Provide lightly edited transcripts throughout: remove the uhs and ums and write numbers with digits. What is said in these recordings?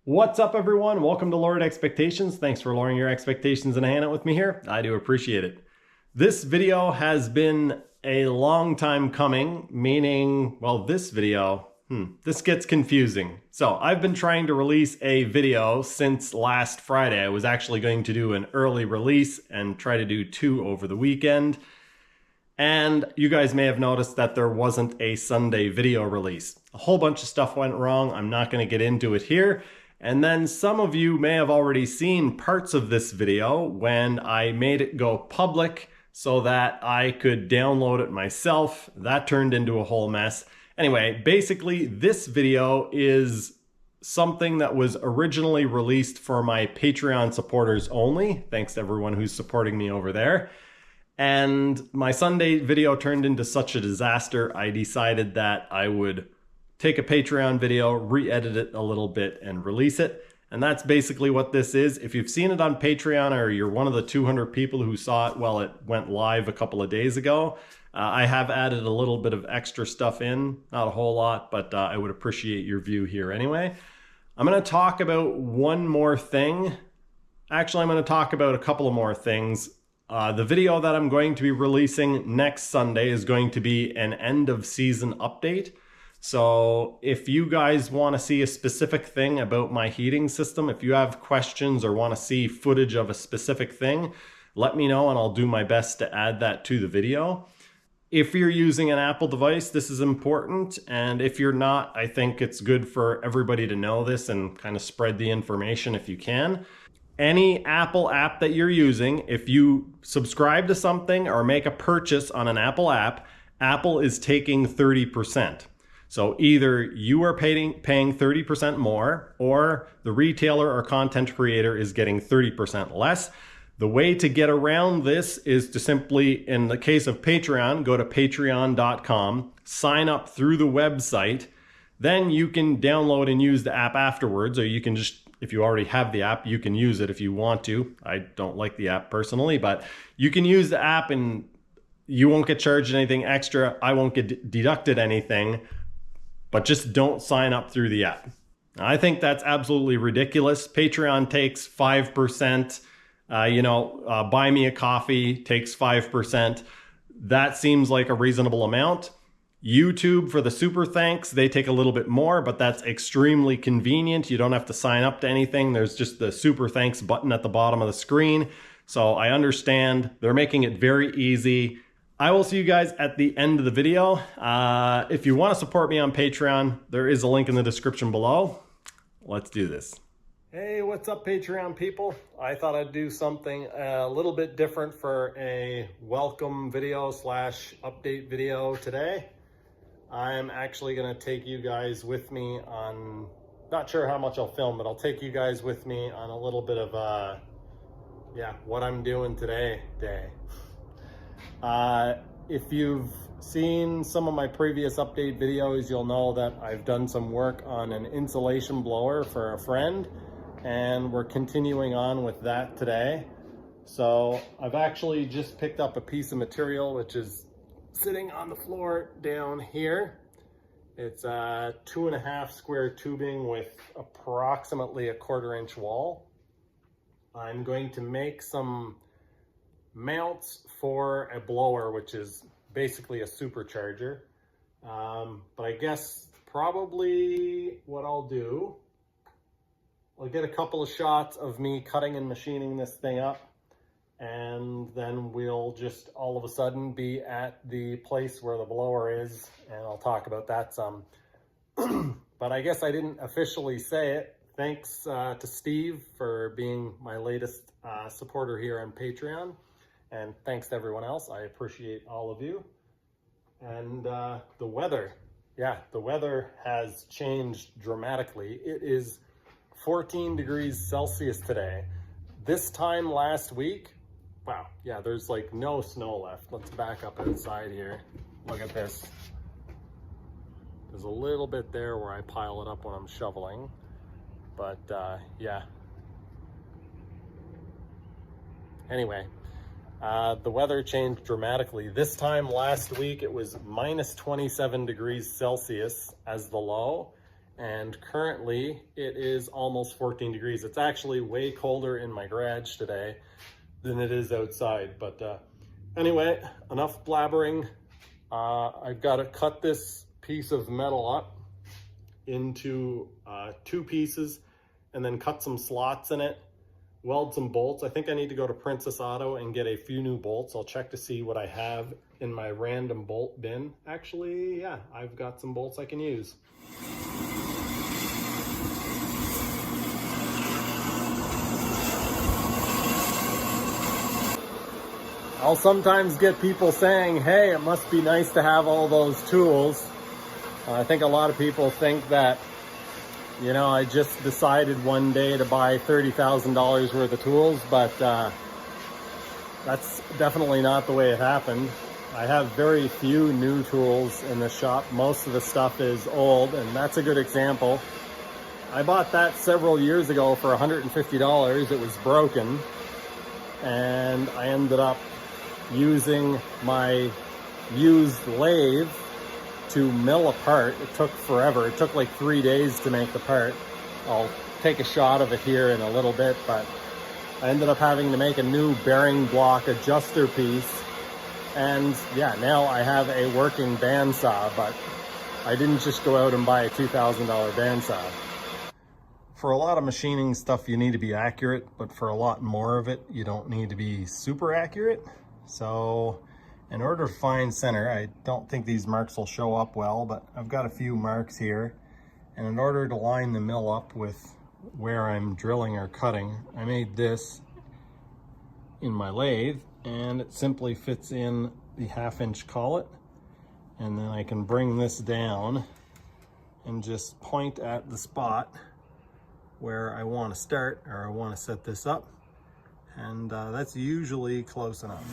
What's up, everyone? Welcome to Lowered Expectations. Thanks for lowering your expectations and hanging out with me here. I do appreciate it. This video has been a long time coming, meaning, well, this gets confusing. So I've been trying to release a video since last Friday. I was actually going to do an early release and try to do 2 over the weekend. And you guys may have noticed that there wasn't a Sunday video release. A whole bunch of stuff went wrong. I'm not going to get into it here. And then some of you may have already seen parts of this video when I made it go public so that I could download it myself. That turned into a whole mess. Anyway, basically this video is something that was originally released for my Patreon supporters only. Thanks to everyone who's supporting me over there. And my Sunday video turned into such a disaster, I decided that I would take a Patreon video, re-edit it a little bit, and release it. And that's basically what this is. If you've seen it on Patreon or you're one of the 200 people who saw it while it went live a couple of days ago, I have added a little bit of extra stuff in. Not a whole lot, but I would appreciate your view here anyway. I'm going to talk about one more thing. Actually, I'm going to talk about a couple of more things. The video that I'm going to be releasing next Sunday is going to be an end of season update. So if you guys want to see a specific thing about my heating system, if you have questions or want to see footage of a specific thing, let me know and I'll do my best to add that to the video. If you're using an Apple device, this is important. And if you're not, I think it's good for everybody to know this and kind of spread the information if you can. Any Apple app that you're using, if you subscribe to something or make a purchase on an Apple app, Apple is taking 30%. So either you are paying 30% more or the retailer or content creator is getting 30% less. The way to get around this is to simply, in the case of Patreon, go to patreon.com, sign up through the website, then you can download and use the app afterwards, or you can just, if you already have the app, you can use it if you want to. I don't like the app personally, but you can use the app and you won't get charged anything extra. I won't get deducted anything, but just don't sign up through the app. I think that's absolutely ridiculous. Patreon takes 5%. Buy me a coffee takes 5%. That seems like a reasonable amount. YouTube, for the super thanks, they take a little bit more, but that's extremely convenient. You don't have to sign up to anything. There's just the super thanks button at the bottom of the screen. So I understand they're making it very easy. I will see you guys at the end of the video. If you want to support me on Patreon, there is a link in the description below. Let's do this. Hey, what's up, Patreon people? I thought I'd do something a little bit different for a welcome video / update video today. I'm actually going to take you guys with me on, not sure how much I'll film, but I'll take you guys with me on a little bit of what I'm doing today. If you've seen some of my previous update videos, you'll know that I've done some work on an insulation blower for a friend, and we're continuing on with that today. So I've actually just picked up a piece of material which is sitting on the floor down here. It's a 2.5 square tubing with approximately a 1/4 inch wall. I'm going to make some mounts for a blower, which is basically a supercharger. But I guess probably what I'll do, I'll get a couple of shots of me cutting and machining this thing up, and then we'll just all of a sudden be at the place where the blower is, and I'll talk about that some. But I guess I didn't officially say it. Thanks to Steve for being my latest supporter here on Patreon. And thanks to everyone else. I appreciate all of you. And the weather. Yeah, the weather has changed dramatically. It is 14 degrees Celsius today. This time last week, wow, yeah, there's like no snow left. Let's back up outside here. Look at this. There's a little bit there where I pile it up when I'm shoveling. But yeah. Anyway. The weather changed dramatically. This time last week, it was minus 27 degrees Celsius as the low, and currently it is almost 14 degrees. It's actually way colder in my garage today than it is outside. But anyway, enough blabbering. I've got to cut this piece of metal up into 2 pieces and then cut some slots in it, weld some bolts. I think I need to go to Princess Auto and get a few new bolts. I'll check to see what I have in my random bolt bin. Actually, yeah, I've got some bolts I can use. I'll sometimes get people saying, hey, it must be nice to have all those tools. I think a lot of people think that, you know, I just decided one day to buy $30,000 worth of tools, but that's definitely not the way it happened. I have very few new tools in the shop. Most of the stuff is old, and that's a good example. I bought that several years ago for $150. It was broken, and I ended up using my used lathe to mill a part. It took forever. It took like 3 days to make the part. I'll take a shot of it here in a little bit, but I ended up having to make a new bearing block adjuster piece. And yeah, now I have a working bandsaw, but I didn't just go out and buy a $2,000 bandsaw. For a lot of machining stuff, you need to be accurate, but for a lot more of it, you don't need to be super accurate. So in order to find center, I don't think these marks will show up well, but I've got a few marks here. And in order to line the mill up with where I'm drilling or cutting, I made this in my lathe, and it simply fits in the 1/2-inch collet. And then I can bring this down and just point at the spot where I want to start, or I want to set this up. And that's usually close enough.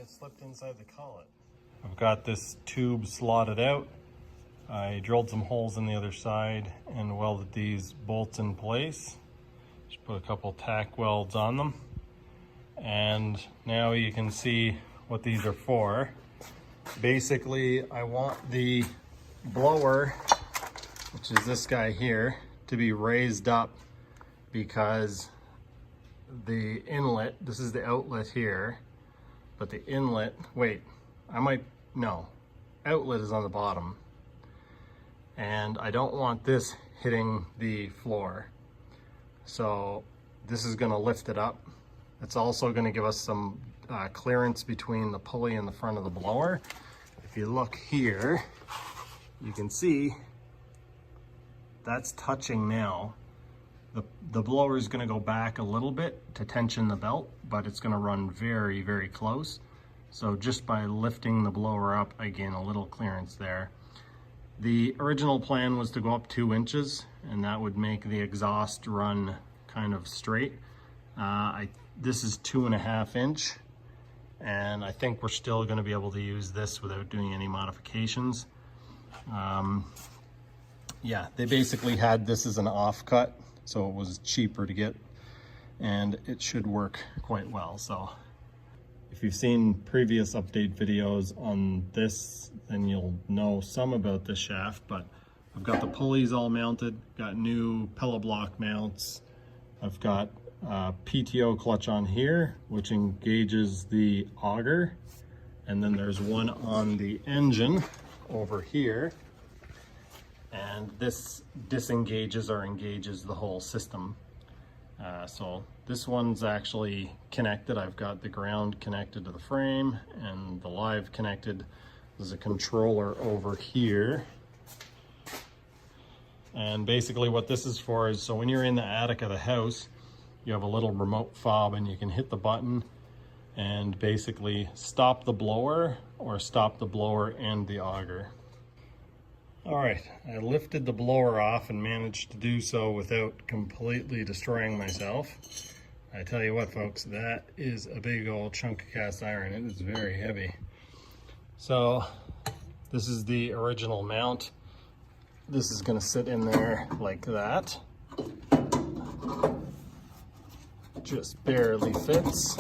Slipped inside the collet. I've got this tube slotted out. I drilled some holes in the other side and welded these bolts in place. Just put a couple tack welds on them. And now you can see what these are for. Basically, I want the blower, which is this guy here, to be raised up because the inlet, this is the outlet here, but the inlet, outlet is on the bottom. And I don't want this hitting the floor. So this is gonna lift it up. It's also gonna give us some clearance between the pulley and the front of the blower. If you look here, you can see that's touching now. The blower is going to go back a little bit to tension the belt, but it's going to run very, very close. So just by lifting the blower up, I gain a little clearance there. The original plan was to go up 2 inches, and that would make the exhaust run kind of straight. This is 2.5 inch, and I think we're still going to be able to use this without doing any modifications. Yeah, they basically had this as an offcut, so it was cheaper to get, and it should work quite well. So if you've seen previous update videos on this, then you'll know some about this shaft. But I've got the pulleys all mounted, got new pillow block mounts. I've got a PTO clutch on here, which engages the auger. And then there's one on the engine over here, and this disengages or engages the whole system. So this one's actually connected. I've got the ground connected to the frame and the live connected. There's a controller over here. And basically what this is for is, so when you're in the attic of the house, you have a little remote fob and you can hit the button and basically stop the blower or stop the blower and the auger. All right, I lifted the blower off and managed to do so without completely destroying myself. I tell you what, folks, that is a big old chunk of cast iron. It is very heavy. So this is the original mount. This is gonna sit in there like that. Just barely fits,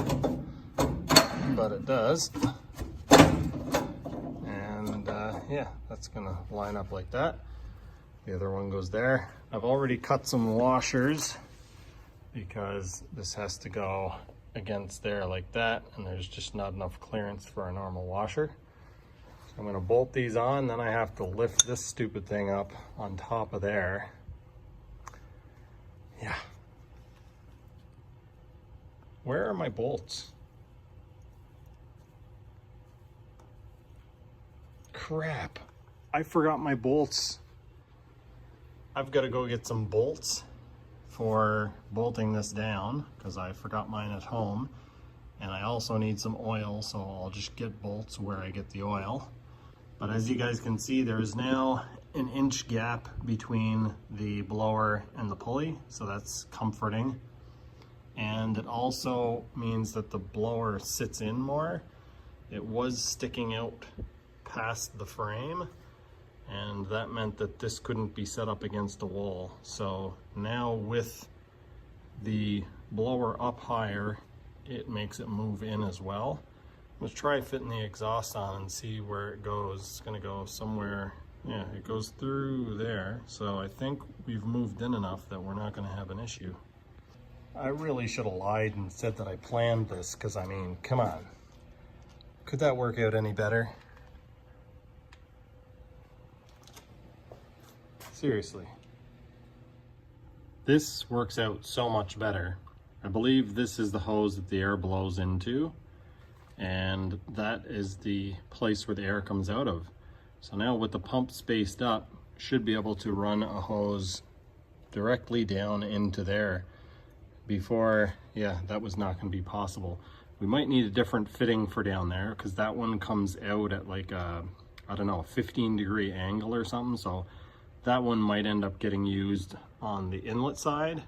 but it does. And yeah, that's gonna line up like that. The other one goes there. I've already cut some washers because this has to go against there like that, and there's just not enough clearance for a normal washer. So I'm gonna bolt these on, then I have to lift this stupid thing up on top of there. Yeah. Where are my bolts? Crap, I forgot my bolts. I've got to go get some bolts for bolting this down because I forgot mine at home. And I also need some oil, so I'll just get bolts where I get the oil. But as you guys can see, there is now an inch gap between the blower and the pulley, so that's comforting. And it also means that the blower sits in more. It was sticking out past the frame, and that meant that this couldn't be set up against the wall. So now with the blower up higher, it makes it move in as well. Let's try fitting the exhaust on and see where it goes. It's gonna go somewhere, yeah, it goes through there. So I think we've moved in enough that we're not gonna have an issue. I really should have lied and said that I planned this, because I mean, come on. Could that work out any better? Seriously. This works out so much better. I believe this is the hose that the air blows into, and that is the place where the air comes out of. So now with the pump spaced up, should be able to run a hose directly down into there. Before, yeah, that was not going to be possible. We might need a different fitting for down there because that one comes out at like a, I don't know, 15-degree angle or something. So that one might end up getting used on the inlet side.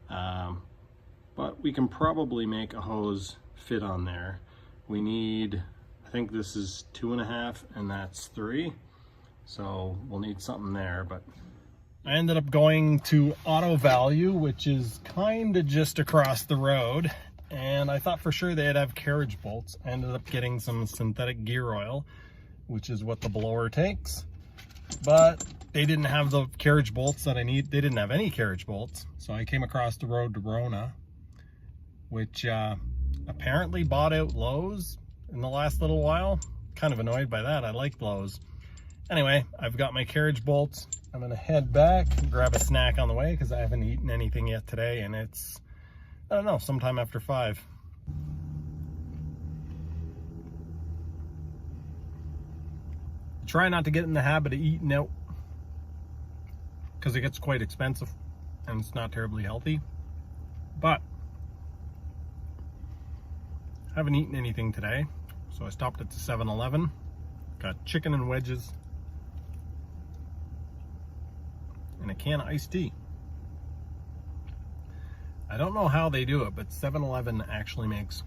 But we can probably make a hose fit on there. We need, I think this is 2.5 and that's 3. So we'll need something there, but I ended up going to Auto Value, which is kind of just across the road, and I thought for sure they'd have carriage bolts. I ended up getting some synthetic gear oil, which is what the blower takes, but they didn't have the carriage bolts that I need. They didn't have any carriage bolts, so I came across the road to Rona, which apparently bought out Lowe's in the last little while. Kind of annoyed by that. I like Lowe's. Anyway, I've got my carriage bolts. I'm gonna head back and grab a snack on the way because I haven't eaten anything yet today, and it's, I don't know, sometime after 5. Try not to get in the habit of eating out because it gets quite expensive and it's not terribly healthy. But I haven't eaten anything today, so I stopped at the 7-Eleven, got chicken and wedges, and a can of iced tea. I don't know how they do it, but 7-Eleven actually makes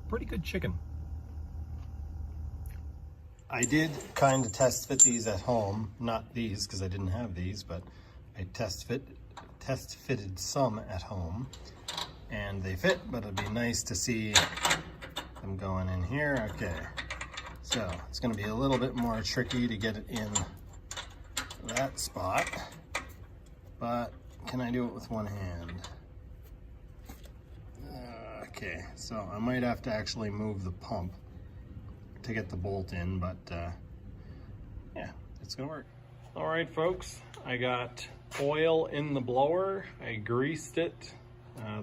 pretty good chicken. I did kind of test fit these at home, not these because I didn't have these, but I test fitted some at home, and they fit, but it'd be nice to see them going in here. Okay. So it's going to be a little bit more tricky to get it in that spot, but can I do it with one hand? Okay, so I might have to actually move the pump to get the bolt in, but it's gonna work. All right, folks, I got oil in the blower. I greased it.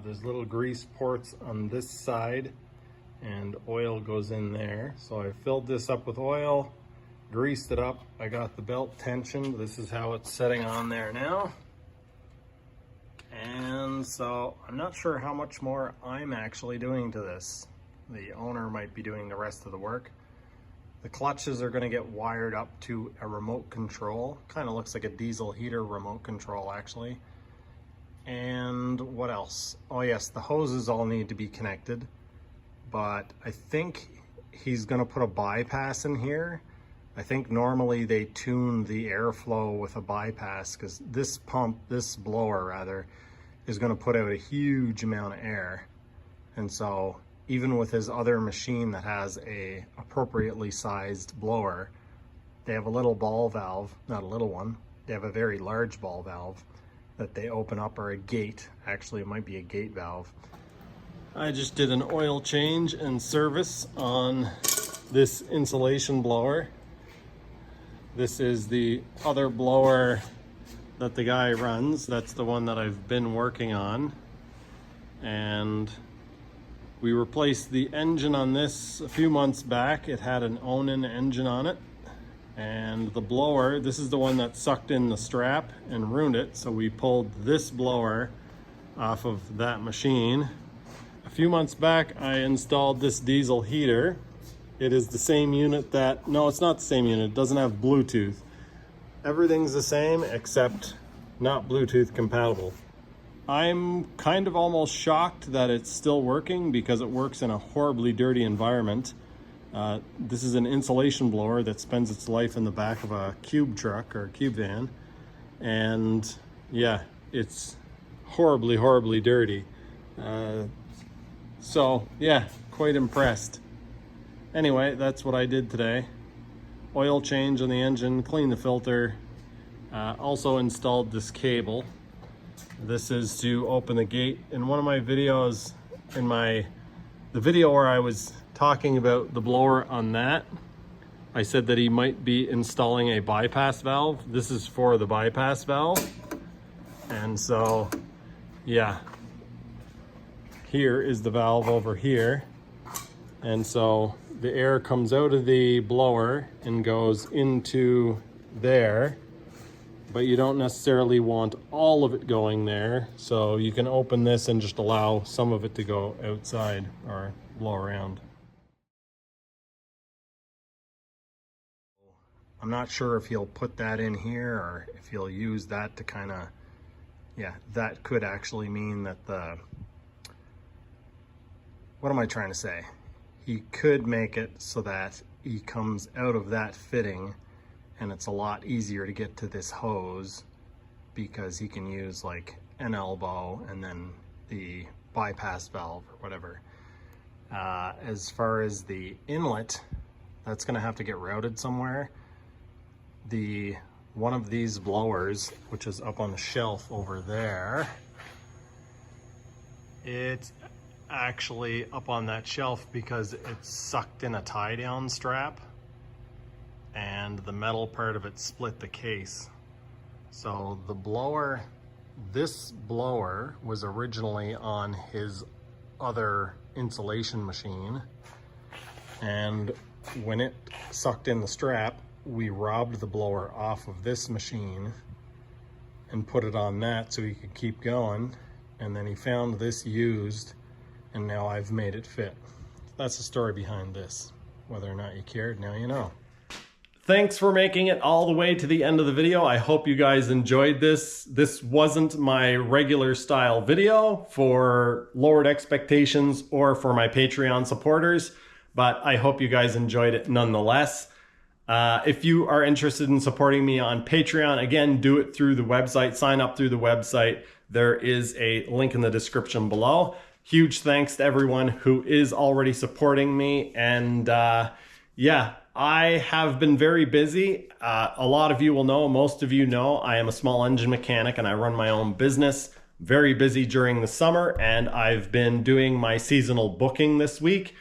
There's little grease ports on this side and oil goes in there. So I filled this up with oil, greased it up. I got the belt tensioned. This is how it's setting on there now. And so I'm not sure how much more I'm actually doing to this. The owner might be doing the rest of the work. The clutches are going to get wired up to a remote control. Kind of looks like a diesel heater remote control actually. And what else? Oh yes, the hoses all need to be connected. But I think he's going to put a bypass in here. I think normally they tune the airflow with a bypass because this pump, this blower rather, is going to put out a huge amount of air. And so even with his other machine that has a appropriately sized blower, they have a little ball valve, not a little one, they have a very large ball valve that they open up, or a gate, actually it might be a gate valve. I just did an oil change and service on this insulation blower. This is the other blower that the guy runs. That's the one that I've been working on. And we replaced the engine on this a few months back. It had an Onan engine on it. And the blower, this is the one that sucked in the strap and ruined it. So we pulled this blower off of that machine. A few months back, I installed this diesel heater. It is the same unit that, no, it's not the same unit. It doesn't have Bluetooth. Everything's the same except not Bluetooth compatible. I'm kind of almost shocked that it's still working because it works in a horribly dirty environment. This is an insulation blower that spends its life in the back of a cube truck or cube van. And yeah, it's horribly, horribly dirty. So yeah, quite impressed. Anyway, that's what I did today. Oil change on the engine, clean the filter. Also installed this cable. This is to open the gate. In one of my videos, the video where I was talking about the blower on that, I said that he might be installing a bypass valve. This is for the bypass valve. And so, yeah, here is the valve over here. And so the air comes out of the blower and goes into there, but you don't necessarily want all of it going there. So you can open this and just allow some of it to go outside or blow around. I'm not sure if he'll put that in here or if he'll use that to kind of, yeah, that could actually mean that what am I trying to say? He could make it so that he comes out of that fitting and it's a lot easier to get to this hose because he can use like an elbow and then the bypass valve or whatever. As far as the inlet, that's gonna have to get routed somewhere. One of these blowers, which is up on the shelf over there, it's actually up on that shelf because it's sucked in a tie down strap and the metal part of it split the case. So the blower, this blower was originally on his other insulation machine, and when it sucked in the strap, we robbed the blower off of this machine and put it on that so he could keep going. And then he found this used, and now I've made it fit. That's the story behind this. Whether or not you cared, now you know. Thanks for making it all the way to the end of the video. I hope you guys enjoyed this. This wasn't my regular style video for Lowered Expectations or for my Patreon supporters, but I hope you guys enjoyed it nonetheless. If you are interested in supporting me on Patreon, again, do it through the website, sign up through the website. There is a link in the description below. Huge thanks to everyone who is already supporting me. And yeah, I have been very busy. A lot of you will know, most of you know, I am a small engine mechanic and I run my own business. Very busy during the summer, and I've been doing my seasonal booking this week.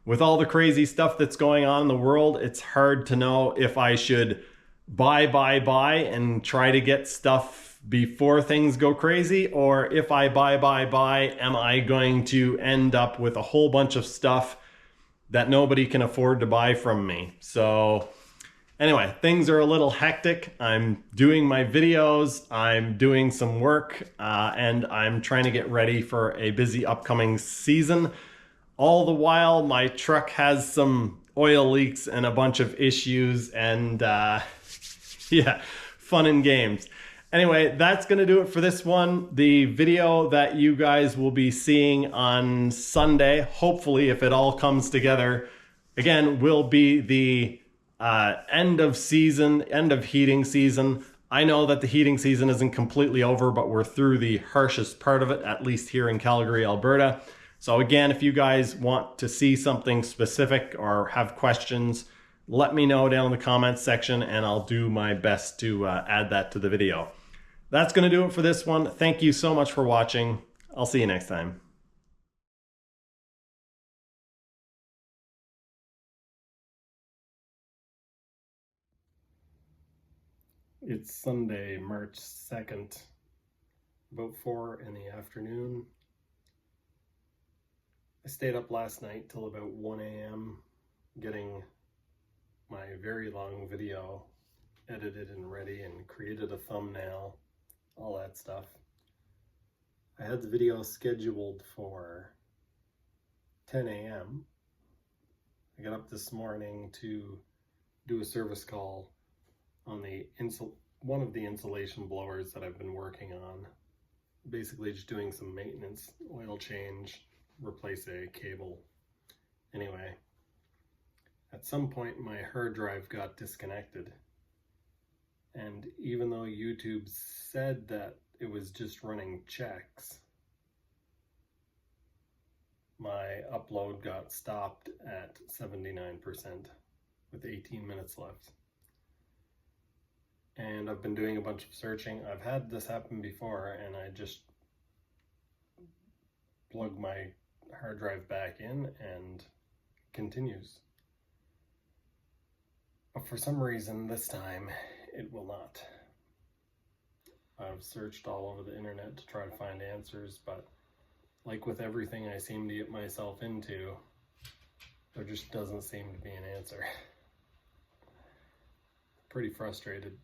With all the crazy stuff that's going on in the world, it's hard to know if I should buy and try to get stuff before things go crazy, or if I buy, am I going to end up with a whole bunch of stuff that nobody can afford to buy from me? So anyway, things are a little hectic. I'm doing my videos, I'm doing some work, and I'm trying to get ready for a busy upcoming season. All the while, my truck has some oil leaks and a bunch of issues, and yeah, fun and games. Anyway, that's going to do it for this one. The video that you guys will be seeing on Sunday, hopefully, if it all comes together, again, will be the end of heating season. I know that the heating season isn't completely over, but we're through the harshest part of it, at least here in Calgary, Alberta. So again, if you guys want to see something specific or have questions, let me know down in the comments section and I'll do my best to add that to the video. That's going to do it for this one. Thank you so much for watching. I'll see you next time. It's Sunday, March 2nd, about 4 in the afternoon. I stayed up last night till about 1 a.m. getting my very long video edited and ready and created a thumbnail, all that stuff. I had the video scheduled for 10 a.m. I got up this morning to do a service call on the one of the insulation blowers that I've been working on. Basically just doing some maintenance, oil change, replace a cable. Anyway, at some point my hard drive got disconnected, and even though YouTube said that it was just running checks, my upload got stopped at 79% with 18 minutes left. And I've been doing a bunch of searching. I've had this happen before, and I just plug my hard drive back in and it continues. But for some reason this time it will not. I've searched all over the internet to try to find answers, but like with everything I seem to get myself into, there just doesn't seem to be an answer. Pretty frustrated.